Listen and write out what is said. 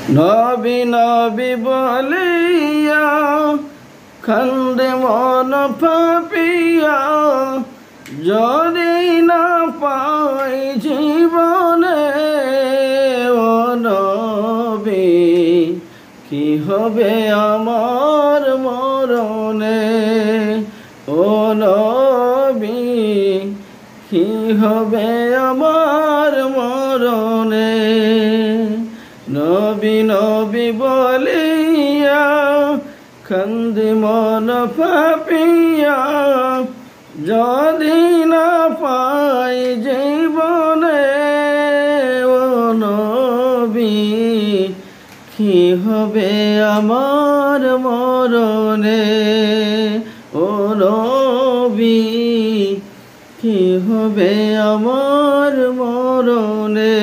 নবী নবী বলিয়া কান্দে মন পাপিয়া, যদি না পাই জীবনে ও নবী, কি হবে আমার মরণে ও নবী, কি হবে আমার মরণে। নবী নবী বলিয়া কান্দি মন পাপিয়া, যদি না পাই জীবনে ও নবী, কি হবে আমার মরণে ও নবী, কি হবে আমার মরণে।